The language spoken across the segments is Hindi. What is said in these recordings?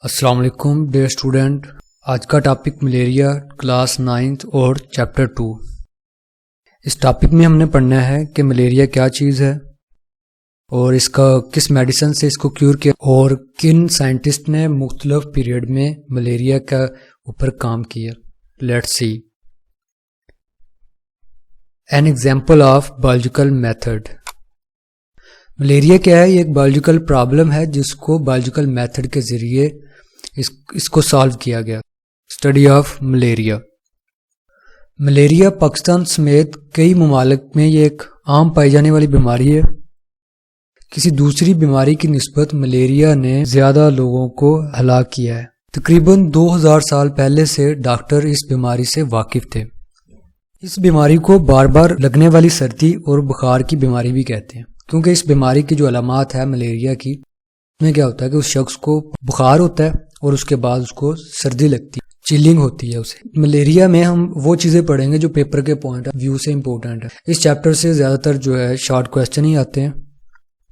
अस्सलाम वालेकुम डियर स्टूडेंट। आज का टॉपिक मलेरिया क्लास 9th और चैप्टर 2। इस टॉपिक में हमने पढ़ना है कि मलेरिया क्या चीज़ है और इसका किस मेडिसिन से इसको क्यूर किया और किन साइंटिस्ट ने मुख्तलिफ पीरियड में मलेरिया का ऊपर काम किया। Let's see an example of biological method. Malaria क्या है? ये एक बायोलॉजिकल प्रॉब्लम है जिसको बायोलॉजिकल मेथड के ज़रिए इसको सॉल्व किया गया। Study of malaria. Malaria Pakistan समेत कई ममालिक में ये एक आम पाई जाने वाली बीमारी है। किसी दूसरी बीमारी की निस्बत मलेरिया ने ज़्यादा लोगों को हलाक किया है। तकरीबन 2000 साल पहले से डॉक्टर इस बीमारी से वाकिफ थे। इस बीमारी को बार बार लगने वाली सर्दी और बुखार की बीमारी भी कहते हैं, क्योंकि इस बीमारी की जो अलामात है मलेरिया की, उसमें क्या होता है कि उस शख्स को बुखार होता है और उसके बाद उसको सर्दी लगती है, चिलिंग होती है उसे। मलेरिया में हम वो चीज़ें पढ़ेंगे जो पेपर के पॉइंट ऑफ व्यू से इम्पोर्टेंट है। इस चैप्टर से ज़्यादातर जो है शॉर्ट क्वेश्चन ही आते हैं,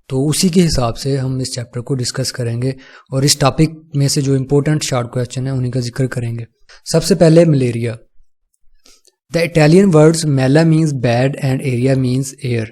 तो उसी के हिसाब से हम इस चैप्टर को डिस्कस करेंगे और इस टॉपिक में से जो इम्पोर्टेंट शॉर्ट क्वेश्चन है उन्हीं का जिक्र करेंगे। सबसे पहले malaria. The Italian words Mela means bad and aria means air.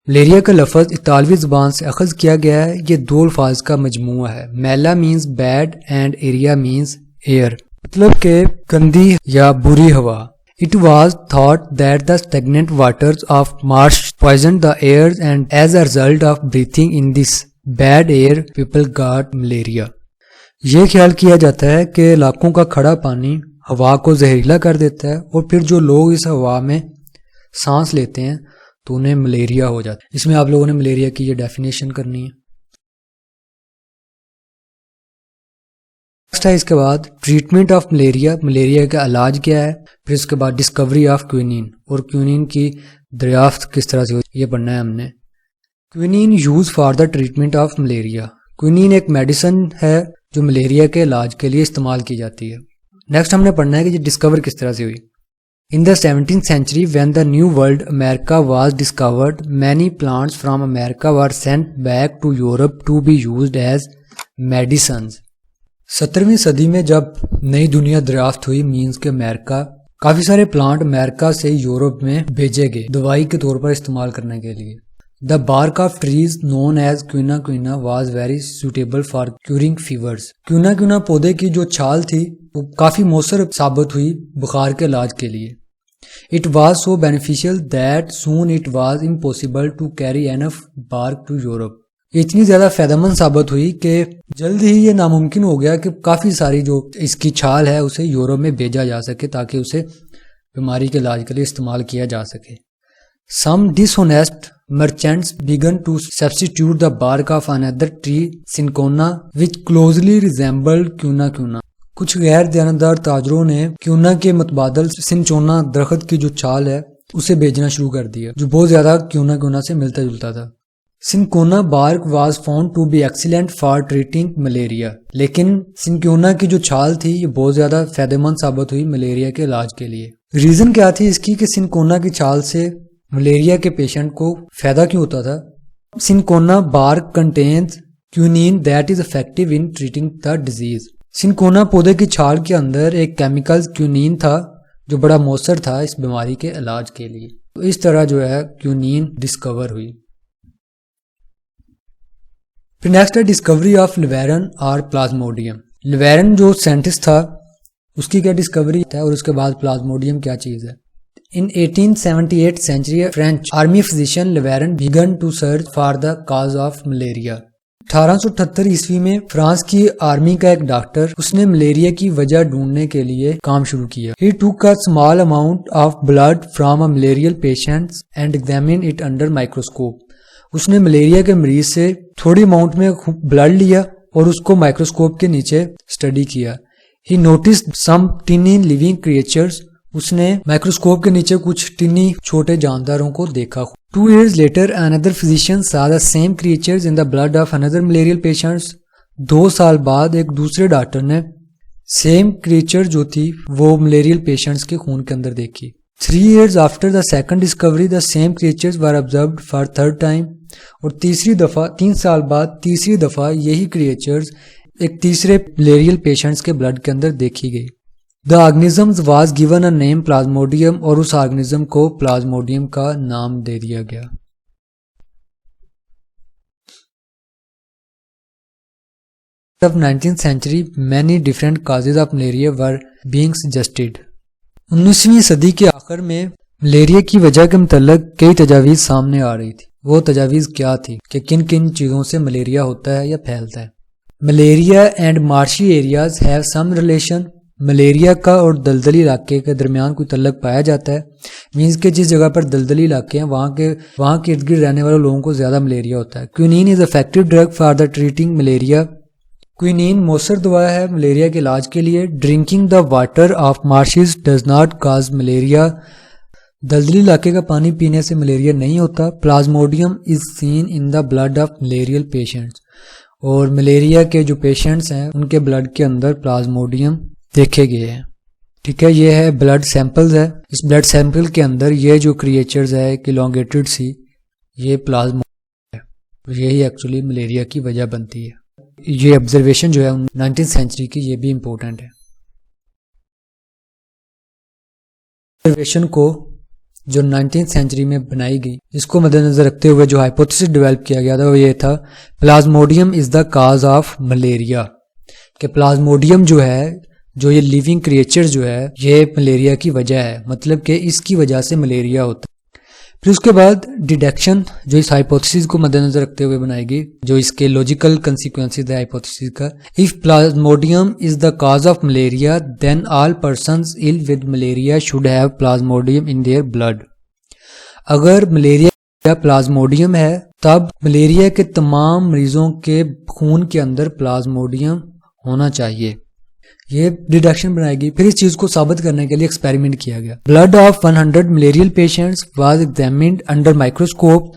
Malaria का लफ्ज़ इतालवी ज़बान से अखज़ किया गया है। ये दो अल्फाज का मजमूआ है। मेला means bad and aria means air, मतलब के गंदी या बुरी हवा। It was thought that the stagnant waters of marsh poisoned the air and as a result of breathing in this bad air people got malaria। ये ख्याल किया जाता है कि इलाकों का खड़ा पानी हवा को जहरीला कर देता है और फिर जो लोग इस हवा में सांस लेते हैं तो उन्हें मलेरिया हो जाता है। इसमें आप लोगों ने मलेरिया की ये डेफिनेशन करनी है। नेक्स्ट है इसके बाद ट्रीटमेंट ऑफ मलेरिया। मलेरिया का इलाज क्या है? फिर उसके बाद डिस्कवरी ऑफ क्विनीन और क्विनीन की दरियाफ्त किस तरह से हुई, ये पढ़ना है हमने। Quinine use for the treatment of malaria. Quinine एक मेडिसिन है जो मलेरिया के इलाज के लिए इस्तेमाल की जाती है। नेक्स्ट हमने पढ़ना है कि ये डिस्कवर किस तरह से हुई। In the 17th century, when the New World America was discovered, many plants from America were sent back to Europe to be used as medicines। 17वीं सदी में जब नई दुनिया दरियाफ्त हुई, मीन्स के अमेरिका, काफी सारे प्लांट अमेरिका से यूरोप में भेजे गए दवाई के तौर पर इस्तेमाल करने के लिए। The bark of trees known as quina quina was very suitable for curing fevers। क्यूना क्यूना पौधे की जो छाल थी वो काफी मौसर साबित हुई बुखार के इलाज के लिए। It was so beneficial that soon it was impossible to carry enough bark to Europe। इतनी ज्यादा फायदेमंद साबित हुई कि जल्द ही ये नामुमकिन हो गया कि काफी सारी जो इसकी छाल है उसे यूरोप में भेजा जा सके ताकि उसे बीमारी के इलाज के लिए इस्तेमाल किया जा सके। Some dishonest merchants began to substitute the bark of another tree, cinchona, which closely resembled quina quina। कुछ गैर दयानतदार ताजरों ने क्यूना के मुतबादल सिंचोना दरख्त की जो छाल है उसे बेचना शुरू कर दिया, जो बहुत ज्यादा क्यूना क्यूना से मिलता जुलता था। Cinchona bark was found to be excellent for treating malaria. लेकिन सिंकोना की जो छाल थी ये बहुत ज्यादा फायदेमंद साबित हुई मलेरिया के इलाज के लिए। रीजन क्या थी इसकी कि सिंकोना की छाल से मलेरिया के पेशेंट को फायदा क्यों होता था? Cinchona bark contains quinine that is effective in treating the disease. Cinchona पौधे की छाल के अंदर एक केमिकल क्यूनिन था जो बड़ा मौसर था इस बीमारी के इलाज के लिए। तो इस तरह जो है क्यूनिन डिस्कवर हुई। फिर नेक्स्ट है डिस्कवरी ऑफ लिवेरन और प्लाज्मोडियम। लिवेरन जो साइंटिस्ट था उसकी क्या डिस्कवरी था और उसके बाद प्लाज्मोडियम क्या चीज है। In 1878 century, French army physician Levarin began to search for the cause of malaria। 1878 ईस्वी में फ्रांस की आर्मी का एक डॉक्टर उसने मलेरिया की वजह ढूंढने के लिए काम शुरू किया। He took a small amount of blood from a malarial patient and examined it under microscope। उसने मलेरिया के मरीज से थोड़ी अमाउंट में ब्लड लिया और उसको माइक्रोस्कोप के नीचे स्टडी किया। He noticed some tiny living creatures। उसने माइक्रोस्कोप के नीचे कुछ टिनी छोटे जानदारों को देखा। 2 years later, another physician saw the same creatures in the blood of another malarial patients। 2 साल बाद एक दूसरे डॉक्टर ने सेम क्रिएचर जो थी वो मलेरियल पेशेंट्स के खून के अंदर देखी। 3 years after the second discovery, the same creatures were observed for third time। और 3 साल बाद तीसरी दफा यही क्रिएचर्स एक तीसरे मलेरियल पेशेंट्स के ब्लड के अंदर देखी गई। The organism was given a name Plasmodium, और उस ऑर्गेनिज्म को प्लाज्मोडियम का नाम दे दिया गया। of 19th century many different causes of malaria were being suggested। 19वीं सदी के आखिर में मलेरिया की वजह के मतलब कई तजावीज़ सामने आ रही थी। वो तजावीज़ क्या थी कि किन किन चीज़ों से मलेरिया होता है या फैलता है। Malaria and marshy areas have some relation, malaria का और दलदली इलाके के दरमियान कोई तल्लक पाया जाता है। मीन्स के जिस जगह पर दलदली इलाके हैं वहाँ के इर्द गिर्द रहने वाले लोगों को ज़्यादा मलेरिया होता है। Quinine is effective drug for the treating malaria. Quinine मौसर दवा है मलेरिया के इलाज के लिए। Drinking the water of marshes does not cause malaria, दलदली इलाके का पानी पीने से मलेरिया नहीं होता। Plasmodium is seen in the blood of malarial patients, और मलेरिया के जो पेशेंट्स हैं उनके ब्लड के अंदर प्लाज्मोडियम देखे गए हैं। ठीक है, ये है ब्लड सैंपल्स है। इस ब्लड सैंपल के अंदर ये जो क्रिएचर्स है इलोंगेटेड सी, ये प्लाज्मोडियम है, यही एक्चुअली मलेरिया की वजह बनती है। ये ऑब्जर्वेशन जो है 19th सेंचुरी की, ये भी इंपॉर्टेंट है। ऑब्जर्वेशन को जो 19th सेंचुरी में बनाई गई, इसको मद्देनजर रखते हुए जो हाइपोथेसिस डेवलप किया गया था वो ये था, Plasmodium is the cause of malaria, कि प्लाज्मोडियम जो है, जो ये लिविंग क्रिएचर जो है, ये मलेरिया की वजह है, मतलब कि इसकी वजह से मलेरिया होता है। फिर उसके बाद डिडक्शन जो इस हाइपोथेसिस को मद्देनजर रखते हुए बनाएगी, जो इसके लॉजिकल कंसिक्वेंसेस है हाइपोथेसिस का। If plasmodium is the cause of malaria then all persons ill with malaria should have plasmodium in their blood. अगर मलेरिया प्लाज्मोडियम है तब मलेरिया के तमाम मरीजों के खून के अंदर प्लाज्मोडियम होना चाहिए। ये डिडक्शन बनाएगी। फिर इस चीज को साबित करने के लिए एक्सपेरिमेंट किया गया। Blood of 100 malarial patients was examined under microscope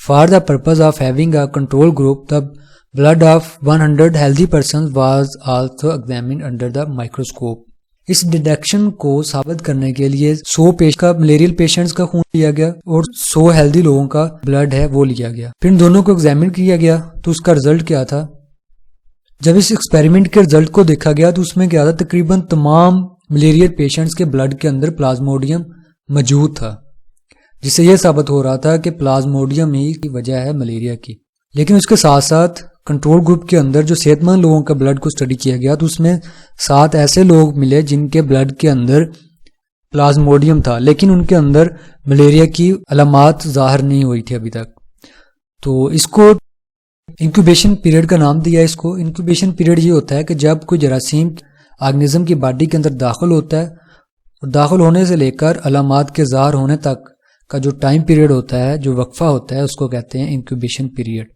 for the purpose of having a control group. तब blood of 100 healthy person was also examined under the microscope. इस डिडक्शन को साबित करने के लिए 100 का मलेरियल पेशेंट्स का खून लिया गया और 100 हेल्दी लोगों का ब्लड है वो लिया गया। फिर इन दोनों को एग्जामिन किया गया तो उसका रिजल्ट क्या था। जब इस एक्सपेरिमेंट के रिजल्ट को देखा गया तो उसमें क्या था, तकरीबन तमाम मलेरियल पेशेंट्स के ब्लड के अंदर प्लाज्मोडियम मौजूद था, जिससे यह साबित हो रहा था कि प्लाज्मोडियम ही की वजह है मलेरिया की। लेकिन उसके साथ साथ कंट्रोल ग्रुप के अंदर जो सेहतमंद लोगों का ब्लड को स्टडी किया गया तो उसमें 7 ऐसे लोग मिले जिनके ब्लड के अंदर प्लाज्मोडियम था, लेकिन उनके अंदर मलेरिया की अलामात जाहिर नहीं हुई थी अभी तक। तो इसको इंक्यूबेशन पीरियड का नाम दिया। इसको इंक्यूबेशन पीरियड ये होता है कि जब कोई जरासीम ऑर्गेनिज्म की बॉडी के अंदर दाखिल होता है और दाखिल होने से लेकर अलामात के ज़ाहिर होने तक का जो टाइम पीरियड होता है, जो वक्फा होता है, उसको कहते हैं इंक्यूबेशन पीरियड।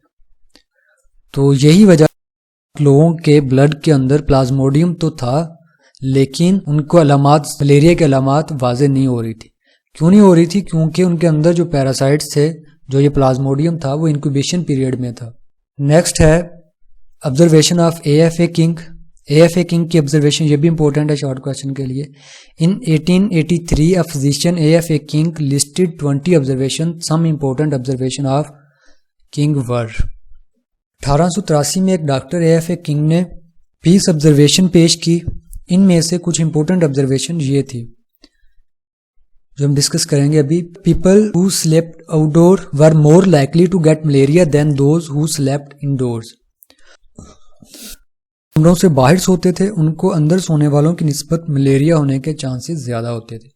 तो यही वजह लोगों के ब्लड के अंदर प्लाज्मोडियम तो था लेकिन उनको अलामात, मलेरिया के अलामात वाज़ेह नहीं हो रही थी। क्यों नहीं हो रही थी? क्योंकि उनके अंदर जो पैरासाइट्स थे, जो ये प्लाज्मोडियम था, वो इंक्यूबेशन पीरियड में था। नेक्स्ट है observation of AFA King. AFA King की ऑब्जर्वेशन ये भी इंपॉर्टेंट है शॉर्ट क्वेश्चन के लिए। In 1883 a physician AFA King listed 20 observation. Some important observation of King were. 1883 में एक डॉक्टर AFA किंग ने 20 ऑब्जर्वेशन पेश की। इनमें से कुछ इंपॉर्टेंट ऑब्जर्वेशन ये थी जो हम डिस्कस करेंगे अभी। People who slept outdoor were more likely to get malaria than those who slept indoors. कमरों से बाहर सोते थे उनको अंदर सोने वालों की निस्बत मलेरिया होने के चांसेस ज्यादा होते थे।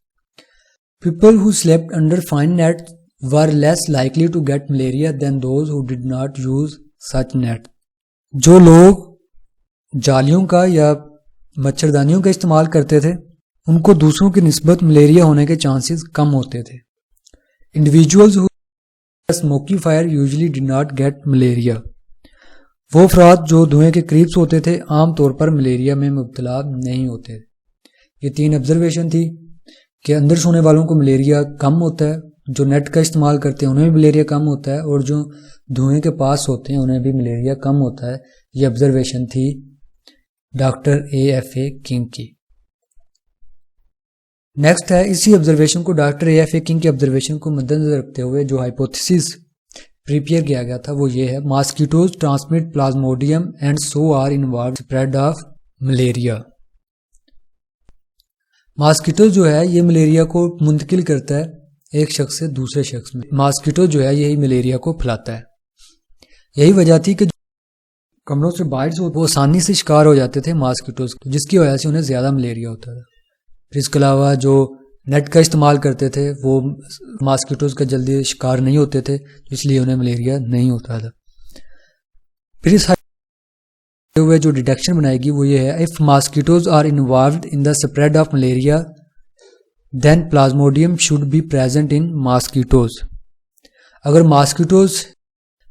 People who slept under fine net were less likely to get malaria than those who did not use such net. जो लोग जालियों का या मच्छरदानियों का इस्तेमाल करते थे उनको दूसरों की निस्बत मलेरिया होने के चांसेस कम होते थे। Individuals who smoky fire usually did not gate malaria. वो अफराद जो धुएं के करीब सोते थे आमतौर पर मलेरिया में मुब्तला नहीं होते। ये 3 ऑब्जर्वेशन थी कि अंदर सोने वालों को मलेरिया कम होता है, जो नेट का इस्तेमाल करते हैं उन्हें भी मलेरिया कम होता है, और जो धुएं के पास होते हैं उन्हें भी मलेरिया कम होता है। ये ऑब्जर्वेशन थी डॉक्टर AFA किंग की। नेक्स्ट है इसी ऑब्जर्वेशन को, डॉक्टर AFA किंग की ऑब्जर्वेशन को मद्देनजर रखते हुए जो हाइपोथेसिस प्रिपेयर किया गया था वो ये है, mosquitoes transmit plasmodium and so are involve spread of malaria. Mosquito जो है ये मलेरिया को मुंतकिल करता है एक शख्स से दूसरे शख्स में। मॉस्किटो जो है यही मलेरिया को फैलाता है। यही वजह थी कि कमरों से बाइट्स वो आसानी से शिकार हो जाते थे मॉस्किटोज, जिसकी वजह से उन्हें ज़्यादा मलेरिया होता था। फिर इसके अलावा जो नेट का इस्तेमाल करते थे वो मॉस्किटोज का जल्दी शिकार नहीं होते थे, इसलिए उन्हें मलेरिया नहीं होता था। फिर इस हुए जो डिटेक्शन बनाएगी वो ये है, if mosquitoes are involved in the spread of malaria then plasmodium should be present in mosquitoes. अगर मॉस्किटोज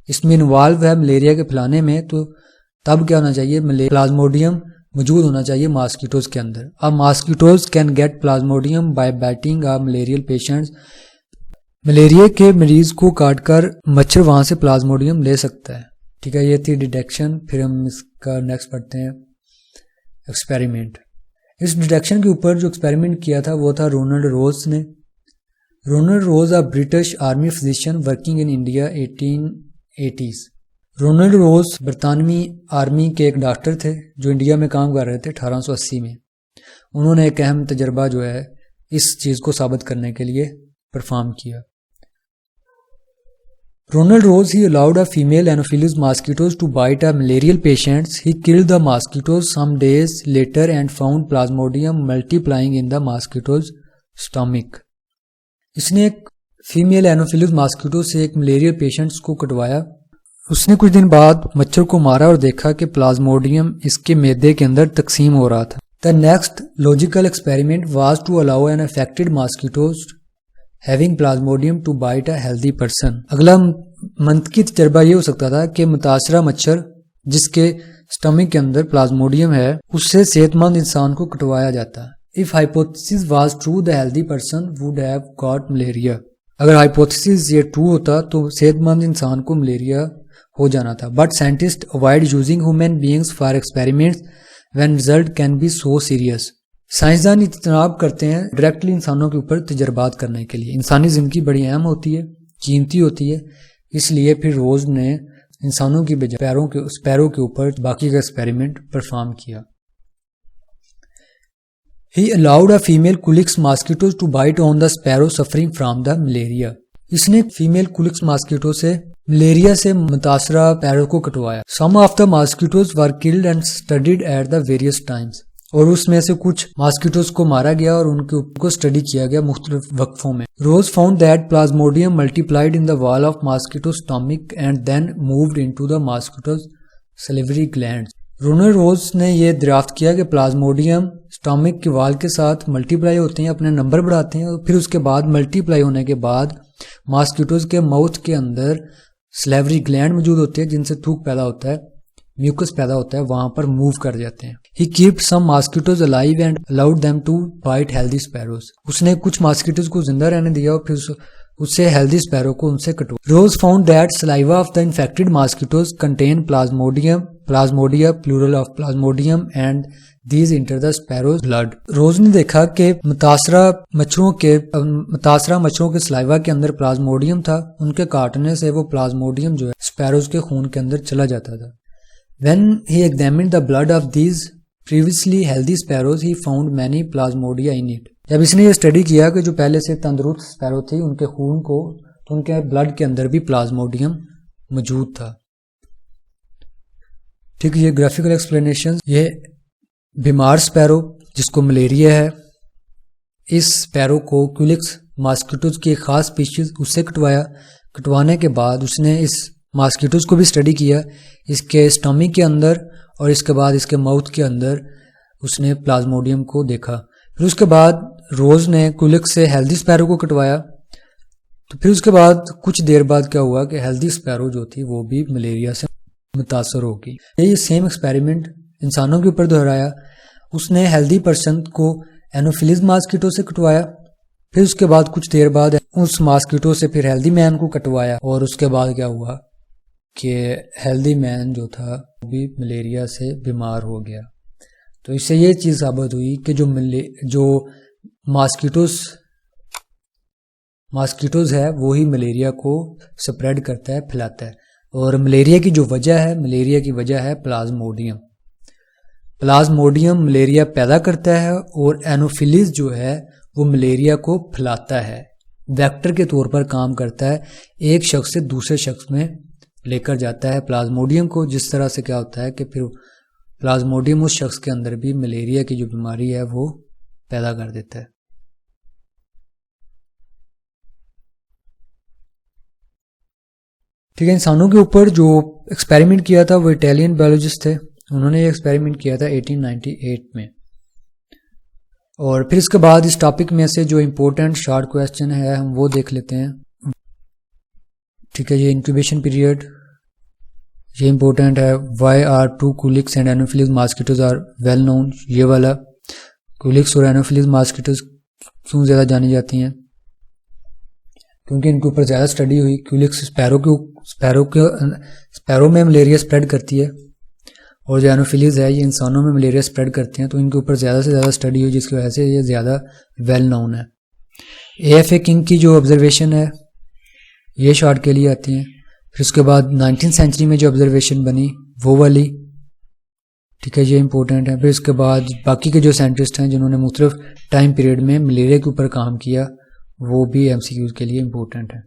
इसमें इन्वॉल्व है मलेरिया के फैलाने में, तो तब क्या होना चाहिए, प्लाज्मोडियम मौजूद होना चाहिए मॉस्किटोज के अंदर। अब mosquitoes can get plasmodium by biting a malarial patients. Malaria के मरीज को काटकर मच्छर वहां से प्लाज्मोडियम ले सकता है। ठीक है, ये थी डिटेक्शन। फिर हम इसका नेक्स्ट पढ़ते हैं एक्सपेरिमेंट। इस डिटेक्शन के ऊपर जो एक्सपेरिमेंट किया था वो था रोनाल्ड रोज ने। Ronald Ross a British army physician working in India 1880s। Ronald Ross बरतानवी आर्मी के एक डॉक्टर थे जो इंडिया में काम कर रहे थे 1880 में। उन्होंने एक अहम तजर्बा जो है इस चीज़ को साबित करने के लिए परफॉर्म किया। Ronald Rose, he allowed a female Anopheles mosquitoes to bite a malarial patient. He killed the mosquitoes some days later and found plasmodium multiplying in the mosquito's stomach. इसने एक फीमेल एनोफिलिस मॉस्किटो से एक मलेरियल पेशेंट्स को कटवाया। उसने कुछ दिन बाद मच्छर को मारा और देखा कि प्लाज्मोडियम इसके मैदे के अंदर तकसीम हो रहा था। The next logical experiment was to allow an affected mosquitoes having plasmodium to bite a healthy person. अगला मंतकी तजर्बा ये हो सकता था कि मुतासरा मच्छर जिसके स्टमक के अंदर प्लाज्मोडियम है उससे सेहतमंद इंसान को कटवाया जाता। If hypothesis was true the healthy person would have got malaria. अगर हाइपोथेसिस ये ट्रू होता तो सेहतमंद इंसान को मलेरिया हो जाना था। But scientist avoid using human beings for experiments when result can be so serious. साइंसदान इज्तनाब करते हैं डायरेक्टली इंसानों के ऊपर तजर्बात करने के लिए। इंसानी जिंदगी बड़ी अहम होती है, कीमती होती है, इसलिए फिर रोज ने इंसानों की बजाय स्पैरो के ऊपर बाकी का एक्सपेरिमेंट परफॉर्म किया। He allowed a female Culex mosquitoes to bite on the sparrow suffering from the malaria. इसने फीमेल कुलिक्स मॉस्किटो से मलेरिया से मुतासरा पैरों को कटवाया। Some of the mosquitoes were killed and studied at the various times. और उसमें से कुछ मॉस्किटोज को मारा गया और उनके ऊपर को स्टडी किया गया मुख्तलिफ वक्फों में। Ross found that plasmodium multiplied in the wall of mosquito stomach and then moved into the mosquito's salivary glands. Ronald Ross ने यह दरियाफ्त किया कि प्लाज्मोडियम स्टमक के वाल के साथ मल्टीप्लाई होते हैं, अपने नंबर बढ़ाते हैं और फिर उसके बाद मल्टीप्लाई होने के बाद मॉस्किटोज के माउथ के अंदर सलिवरी ग्लैंड मौजूद होते हैं जिनसे थूक पैदा होता है, म्यूकस पैदा होता है, वहां पर मूव कर जाते हैं। He kept some mosquitoes alive and allowed them to bite healthy sparrows. उसने कुछ मॉस्किटोज को जिंदा रहने दिया और फिर उससे हेल्दी स्पैरो को उनसे कटवाया। Ross found that saliva of the infected mosquitoes contain plasmodia plural of plasmodium and these enter the sparrow's blood. रोज ने देखा कि मुतासरा मच्छरों के सलाइवा के अंदर प्लाज्मोडियम था, उनके काटने से वो प्लाज्मोडियम जो है स्पैरोज के खून के अंदर चला जाता था। When he examined the blood of these previously healthy sparrows, he found many plasmodia in it. जब इसने ये स्टडी किया कि जो पहले से तंदुरुस्त स्पैरो थे उनके खून को, तो उनके ब्लड के अंदर भी प्लाज्मोडियम मौजूद था। ठीक, ये ग्राफिकल एक्सप्लेनेशन। ये बीमार स्पैरो जिसको मलेरिया है, इस स्पैरो को क्यूलिक्स मॉस्किटोज की एक खास स्पीशीज उससे कटवाने के बाद उसने इस मॉस्किटोज को भी स्टडी किया, इसके स्टमक के अंदर और इसके बाद इसके माउथ के अंदर उसने प्लाज्मोडियम को देखा। फिर उसके बाद रोज ने कुलिक्स से हेल्दी स्पैरो को कटवाया। तो फिर उसके बाद कुछ देर बाद क्या हुआ कि हेल्दी स्पैरो जो थी वो भी मलेरिया से मुतासर हो गई। ये सेम एक्सपेरिमेंट इंसानों के ऊपर दोहराया। उसने हेल्दी पर्सन को एनोफिलिस मॉस्किटो से कटवाया, फिर उसके बाद कुछ देर बाद उस मॉस्किटो से फिर हेल्दी मैन को कटवाया और उसके बाद क्या हुआ कि हेल्दी मैन जो था वो भी मलेरिया से बीमार हो गया। तो इससे ये चीज़ साबित हुई कि जो मॉस्किटोस मॉस्किटोज है वो ही मलेरिया को स्प्रेड करता है, फैलाता है। और मलेरिया की जो वजह है, मलेरिया की वजह है प्लाज्मोडियम। प्लाज्मोडियम मलेरिया पैदा करता है और एनोफिलीज जो है वो मलेरिया को फैलाता है, वेक्टर के तौर पर काम करता है, एक शख्स से दूसरे शख्स में लेकर जाता है प्लाज्मोडियम को। जिस तरह से क्या होता है कि फिर प्लाज्मोडियम उस शख्स के अंदर भी मलेरिया की जो बीमारी है वो पैदा कर देता है। ठीक है, इंसानों के ऊपर जो एक्सपेरिमेंट किया था वो इटालियन बायोलॉजिस्ट थे, उन्होंने ये एक्सपेरिमेंट किया था 1898 में। और फिर इसके बाद इस टॉपिक में से जो इम्पोर्टेंट शॉर्ट क्वेश्चन है हम वो देख लेते हैं। ठीक है, ये इंक्यूबेशन पीरियड, ये इम्पोर्टेंट है। Why are two culex and anopheles mosquitoes are well known, ये वाला कुलिक्स और एनोफिलीज मॉस्किटोज क्यों ज़्यादा जानी जाती हैं, क्योंकि इनके ऊपर ज़्यादा स्टडी हुई। कुलिक्स स्पैरो में मलेरिया स्प्रेड करती है और जो एनोफिलीज है ये इंसानों में मलेरिया स्प्रेड करती हैं, तो इनके ऊपर ज़्यादा से ज़्यादा स्टडी हुई जिसकी वजह से ये ज़्यादा वेल नोन है। AFA किंग की जो ऑब्जर्वेशन है ये शॉर्ट के लिए आती हैं। फिर उसके बाद 19th सेंचुरी में जो ऑब्जर्वेशन बनी वो वाली, ठीक है, ये इंपॉर्टेंट है। फिर इसके बाद बाकी के जो साइंटिस्ट हैं जिन्होंने मुख्तलिफ टाइम पीरियड में मलेरिया के ऊपर काम किया वो भी MCQs के लिए इम्पोर्टेंट है।